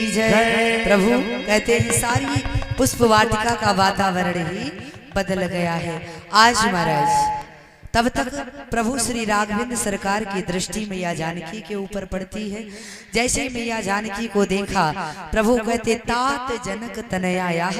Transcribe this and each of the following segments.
जय। प्रभु कहते हैं सारी पुष्प वाटिका का वातावरण ही बदल गया है। आज महाराज तब तक प्रभु श्री राघवेंद्र सरकार की दृष्टि मैया जानकी के ऊपर पड़ती है। जैसे मैया जानकी को देखा प्रभु कहते तात जनक तनया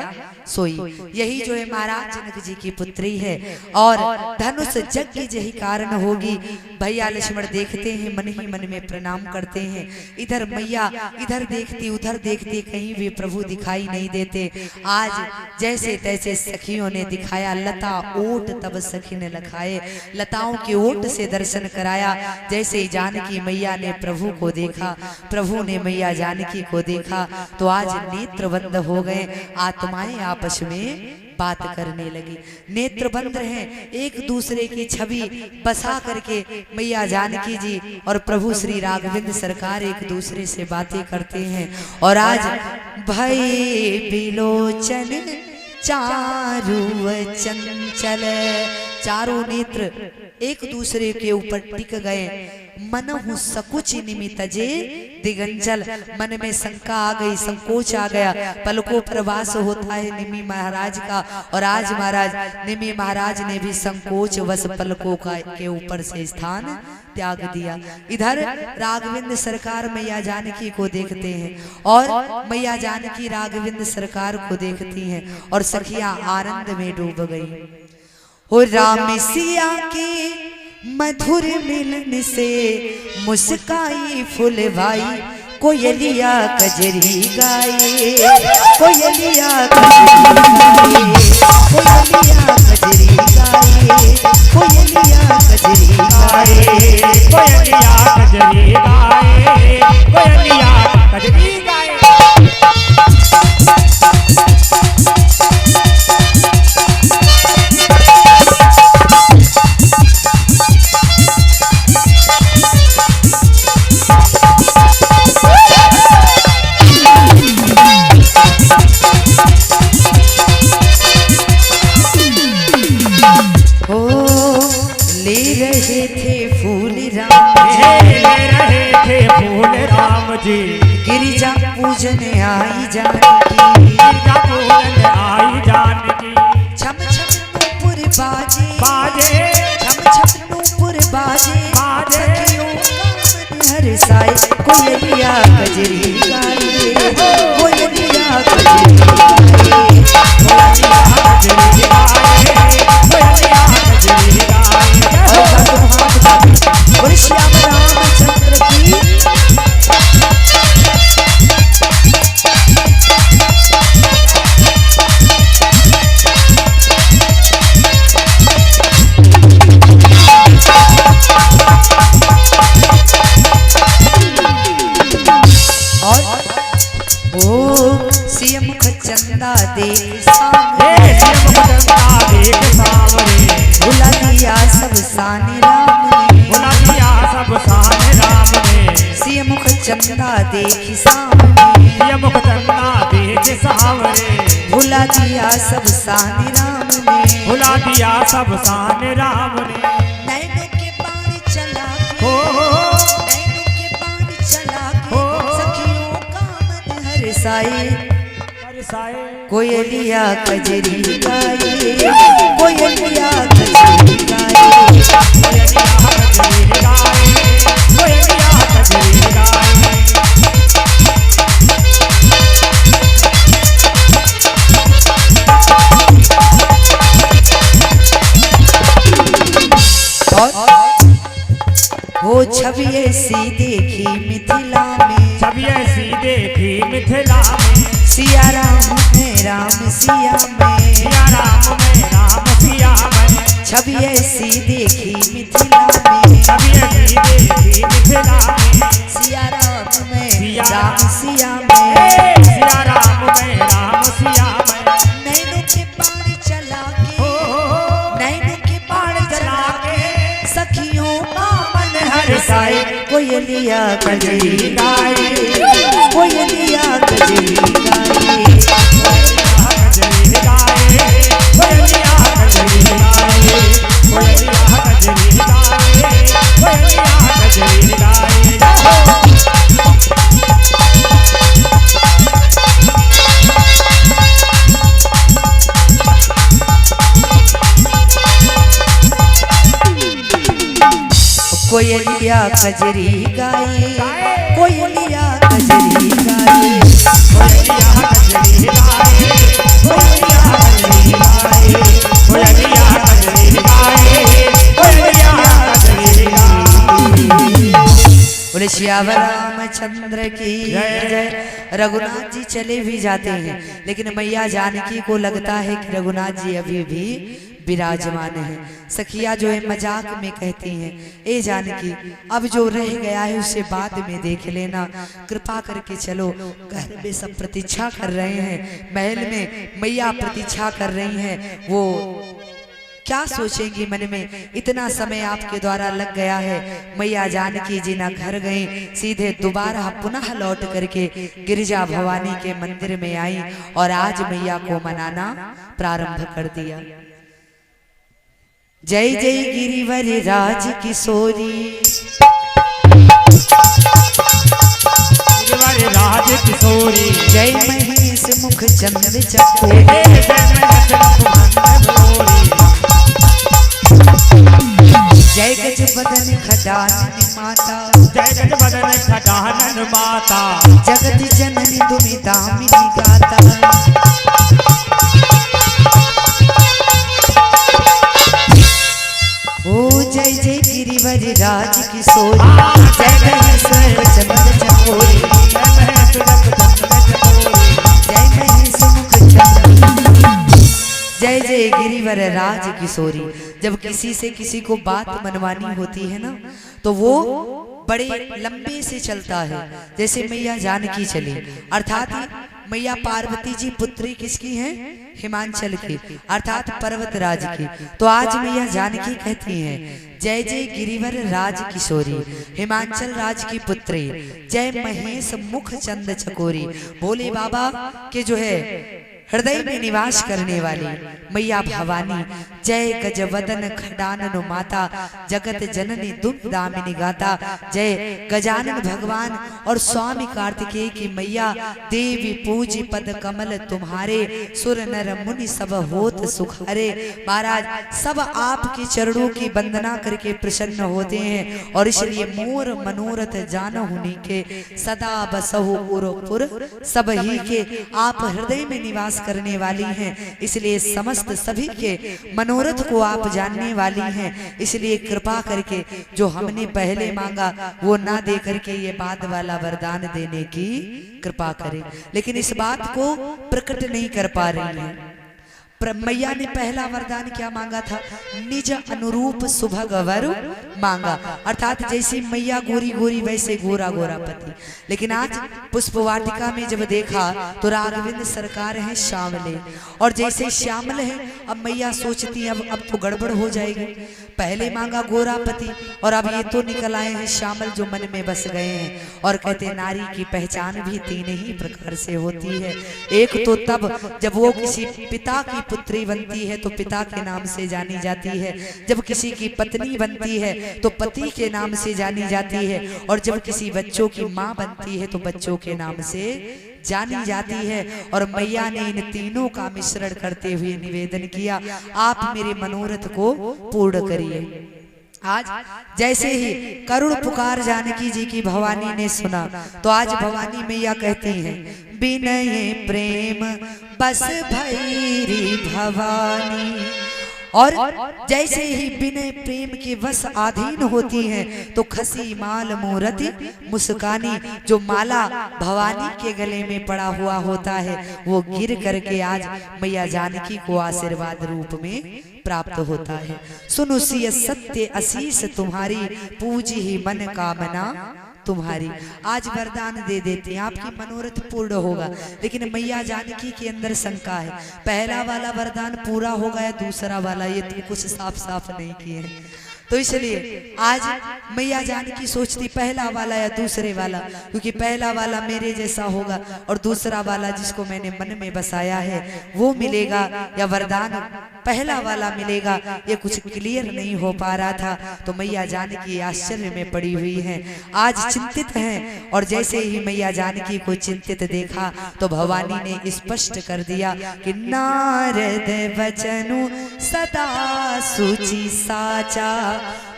सोई, यही जो है महाराज जनक जी की पुत्री है और धनुष यज्ञ यही कारण होगी। भैया लक्ष्मण देखते हैं मन ही मन में प्रणाम करते हैं। इधर मैया इधर देखती उधर देखती, कहीं भी प्रभु दिखाई नहीं देते। आज जैसे तैसे सखियों ने दिखाया, लता ओट तब सखी ने लखाए, लताओं के ओट से दर्शन कराया। जैसे जानकी मैया ने प्रभु को देखा, प्रभु ने मैया जानकी को देखा, तो आज नेत्र बंद हो गए, आत्माएं आपस में बात करने लगी। नेत्र बंद हैं, एक दूसरे की छवि बसा करके मैया जानकी जी और प्रभु श्री राघवेंद्र सरकार एक दूसरे से बातें करते हैं। और आज भई बिलोचन चारु चंचल, चारों नेत्र एक दूसरे के ऊपर टिक गए। मनहु सकुच निमित जे दिगंजल, मन में शंका आ गई, संकोच आ गया। पलकों पर वास होता है निमि महाराज का, और आज महाराज निमि महाराज ने भी संकोच वश पलकों का के ऊपर से स्थान त्याग दिया। इधर राघवेंद्र सरकार मैया जानकी को देखते हैं और मैया जानकी राघवेंद्र सरकार को देखती हैं और सखियां आनंद में डूब गई। हो राम सिया के मधुर मिलन से मुस्काई फुलवाई, कोयलिया कजरी गाए, कोयलिया कजरी गाए, कोयलिया कजरी गाए, कोयलिया कजरी गाए, कोयलिया कजरी गाए। गिरिजा पूजन आई जानकी, गिरिजा पूजन आई जानकी, छम छम नूपुर बाजे बाजे, छम छम नूपुर बाजे बाजे, हर साए कोयलिया कजरी गाए, कोयलिया कजरी गाए, कोयलिया कजरी गाए, कोयलिया कजरी गाए। और श्याम रामचंद्र की चंदा देख सामने, भुला दिया सब साने राम ने, भुला दिया सब साने राम ने, सिय मुख चंदा देख सामने, सिय मुख चंदा देख सामने, भुला दिया सब साने राम ने, भुला दिया सब साने राम ने। नैनों के बाण चला के, नैनों के बाण चला के, सखियों का मन हर्षाए, कोयलिया कजरी गाए, कोयलिया कजरी गाए, कोयलिया कजरी गाए, कोयलिया कजरी गाए। वो छवि ऐसी देखी मिथिला में, छवि ऐसी देखी मिथिला में, सिया राम में राम सिया में, सिया राम में राम सिया में, छवि ऐसी देखी मिथिला में, छवि ऐसी देखी मिथिला में, सिया राम में राम सिया में, सिया राम में राम सिया में। नैनों के बाण चला के, नैनों के बाण चला के, सखियों का मन हर्षाए, कोयलिया कजरी गाए, कोयलिया कजरी गाए, कोयलिया कजरी गाए, कोयलिया कजरी गाए, कोयलिया कजरी गाए, कोयलिया कजरी गाए। कोयलिया कजरी गाए, कोयलिया कजरी गाए, कोयलिया कजरी गाए, कोयलिया कजरी गाए, कोयलिया कजरी गाए, कोयलिया कजरी गाए। बोले श्याम रामचंद्र की जय। रघुनाथ जी चले भी जाते हैं, लेकिन मैया जानकी को लगता है कि रघुनाथ जी अभी भी विराजमान है। सखिया जो है मजाक में कहती हैं, ए जानकी अब जो रह गया है उसे बाद में देख लेना, कृपा करके चलो। घर में सब प्रतीक्षा कर रहे हैं, महल में मैया प्रतीक्षा कर रही हैं। वो क्या सोचेंगी मन में, इतना समय आपके द्वारा लग गया है। मैया जानकी जी ना घर गई, सीधे दोबारा पुनः लौट करके गिरिजा भवानी के मंदिर में आई और आज मैया को मनाना प्रारंभ कर दिया। जय जय गिरिवर राज किशोरी, गिरिवर राज किशोरी, जय महेश मुख चंद्र चकोरी, जय गज बदन खडानन माता, जय गज बदन खडानन माता, जगत जननी तुमी दामिनी गाता। ओ जय जय गिरिवर राज किशोरी, जय महेश चंद्र चकोरी, जय महेश मुख चंद्र। जय जय गिरिवर राज किशोरी। जब किसी से किसी को बात मनवानी होती है ना, तो वो बड़े लंबे से चलता है। जैसे मैया जानकी चली, अर्थात मैया पार्वती जी पुत्री किसकी हैं? हिमांचल की, अर्थात पर्वतराज की। तो आज मैया जानकी कहती हैं, जय जय गिरिवर राज किशोरी, हिमांचल राज की पुत्री, जय महेश मुख चंद चकोरी। भोले बाबा के जो है हृदय में निवास करने वाली मैया भवानी, जय गजवदन खडानन माता, जगत जननी दुम दामिनी गाता। जय गजानन भगवान और स्वामी कार्तिकेय की मैया, देवी पूजी पद कमल तुम्हारे, सुर नर मुनि सब होत सुखारे। महाराज सब आपके चरणों की वंदना करके प्रसन्न होते हैं, और इसलिए मोर मनोरथ जानहुनि के, सदा बसहु उरपुर सब ही के। आप हृदय में निवास करने वाली हैं, इसलिए समस्त सभी के मनोरथ को आप जानने वाली हैं। इसलिए कृपा करके जो हमने पहले मांगा वो ना दे करके ये बाद वाला वरदान देने की कृपा करें। लेकिन इस बात को प्रकट नहीं कर पा रही है। मैया ने पहला वरदान क्या मांगा था? निज अनुरूप सुभग वर मांगा, अर्थात जैसी मैया गोरी गोरी वैसे गोरा गोरा पति। लेकिन आज पुष्प वाटिका में जब देखा तो राघवेंद्र सरकार है श्यामले, और जैसे श्यामल है अब मैया सोचती अब तो गड़बड़ हो जाएगी। पहले मांगा गोरा पति और अब ये तो निकल आए हैं श्यामल, जो मन में बस गए हैं। और कहते नारी की पहचान भी तीन ही प्रकार से होती है। एक तो तब जब वो किसी पिता की पुत्री बनती है तो पिता के नाम से जानी जाती है, जब किसी की पत्नी बनती है तो पति के नाम से जानी जाती है, और जब किसी बच्चों की माँ बनती है तो बच्चों के नाम से जानी जाती है। और मैया ने इन तीनों का मिश्रण करते हुए निवेदन किया, आप मेरे मनोरथ को पूर्ण करिए। आज जैसे ही करुण पुकार जानकी जी की भवानी ने सुना, तो आज भवानी मैया कहती हैं, बिनय प्रेम बस भैरी भवानी। और जैसे ही बिनय प्रेम के वश अधीन होती हैं तो खसी माल मूरति मुस्कानी, जो माला भवानी के गले में पड़ा हुआ होता है वो गिर करके आज मैया जानकी को आशीर्वाद रूप में प्राप्त होता है। सुनो सिय सत्य आशीष तुम्हारी, पूजी ही मन कामना तुम्हारी। आज वरदान दे देते हैं, आपकी मनोरथ पूर्ण होगा। लेकिन मैया जानकी के अंदर शंका है, पहला वाला वरदान पूरा होगा या दूसरा वाला, ये तो कुछ साफ साफ नहीं किए हैं। तो इसलिए आज मैया जानकी सोचती पहला वाला या दूसरे वाला, क्योंकि पहला वाला मेरे जैसा होगा और दूसरा वाला जिसको मैंने मन में बसाया है वो मिलेगा, या वरदान पहला वाला मिलेगा, ये कुछ क्लियर नहीं हो पा रहा था। तो मैया जानकी आश्चर्य में पड़ी हुई हैं, आज चिंतित हैं। और जैसे ही मैया जानकी को चिंतित देखा तो भवानी ने स्पष्ट कर दिया कि नारद वचनु सदा सुचि साचा,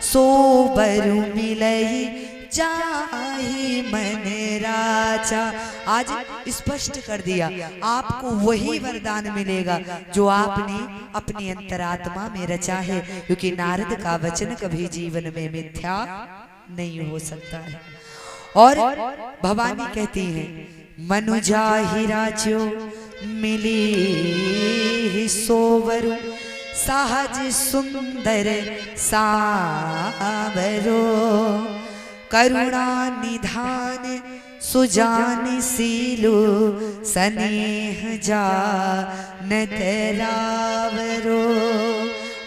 सोबरु मिलई जाहि मन राजा। आज स्पष्ट कर दिया, आपको वही वरदान मिलेगा जो आपने अपनी अंतरात्मा में रचा है, क्योंकि नारद का वचन कभी जीवन में मिथ्या नहीं हो सकता है। और भवानी कहती हैं, मनुजा ही राजो मिली सोवरु, सहज सुंदर सावरो, करुणा निधान सुजान सीलु, स्नेह जानत रावरो।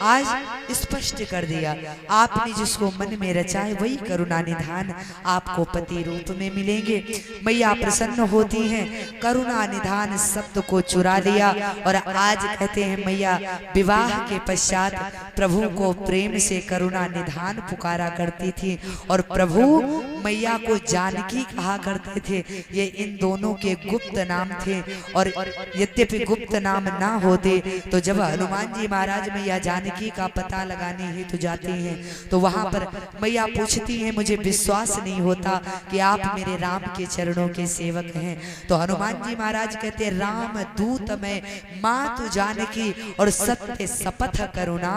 आज स्पष्ट कर दिया, आपने जिसको मन में रचा है वही करुणा निधान आपको पति रूप में मिलेंगे। मैया प्रसन्न होती हैं, करुणा निधान शब्द को चुरा लिया। और आज कहते हैं मैया विवाह के पश्चात प्रभु को प्रेम से करुणा निधान पुकारा करती थी, और प्रभु मैया को जानकी कहा करते थे। ये इन दोनों के गुप्त नाम थे। और यद्यपि गुप्त नाम ना होते तो जब हनुमान जी महाराज मैया जानकी का पता लगाने हेतु जाते हैं तो वहां पर मैया पूछती हैं, मुझे विश्वास नहीं होता कि आप मेरे राम के चरणों के सेवक हैं। तो हनुमान जी महाराज कहते हैं, राम दूत मैं मातु जानकी, और सत्य शपथ करुणा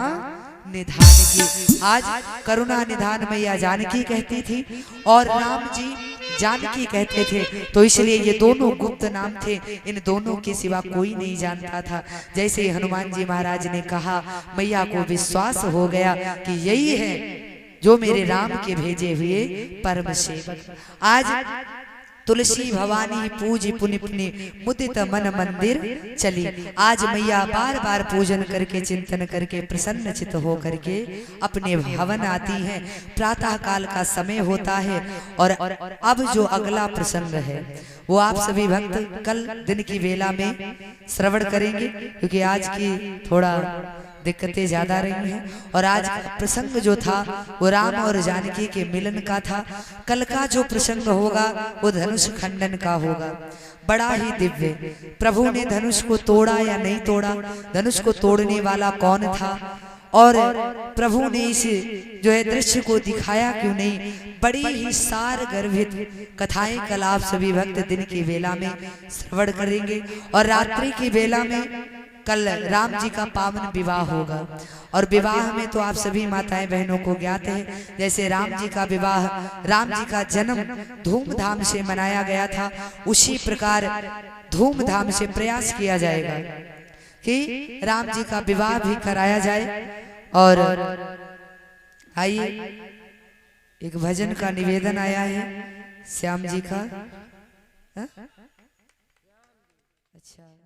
निधान की। आज करुणा निधान मैया जानकी कहती थी और राम जी जानकी कहते थे। तो इसलिए ये दोनों गुप्त नाम थे, इन दोनों के सिवा कोई नहीं जानता था। जैसे हनुमान जी महाराज ने कहा, मैया को विश्वास हो गया कि यही है जो मेरे राम के भेजे हुए परम सेवक। आज तुलसी भवानी पूज पुनि पुनि, मुदित मन मंदिर चली। आज मैया बार बार पूजन करके चिंतन करके प्रसन्न चित हो करके अपने भवन आती हैं। प्रातः काल का समय होता है। और अब जो अगला प्रसंग है वो आप सभी भक्त कल दिन की वेला में श्रवण करेंगे, क्योंकि आज की थोड़ा दिक्कतें ज्यादा रही हैं। और आज प्रसंग जो था वो राम और जानकी के मिलन का था। कल का जो प्रसंग होगा वो धनुष खंडन का होगा, बड़ा ही दिव्य। प्रभु ने धनुष को तोड़ा या नहीं तोड़ा, धनुष को तोड़ने वाला कौन था, और प्रभु ने इस जो है दृश्य को दिखाया क्यों नहीं। बड़ी ही सार गर्भित कथाएं कल आप सभी भक्त दिन की वेला में श्रवण करेंगे। और रात्रि की वेला में कल राम जी का पावन विवाह होगा। और विवाह में तो आप सभी माताएं बहनों को ज्ञात है, जैसे राम जी का विवाह, राम जी का जन्म धूमधाम से मनाया गया था, उसी प्रकार धूमधाम से प्रयास किया जाएगा कि राम जी का विवाह भी कराया जाए। और आइए एक भजन का निवेदन आया है श्याम जी का। अच्छा।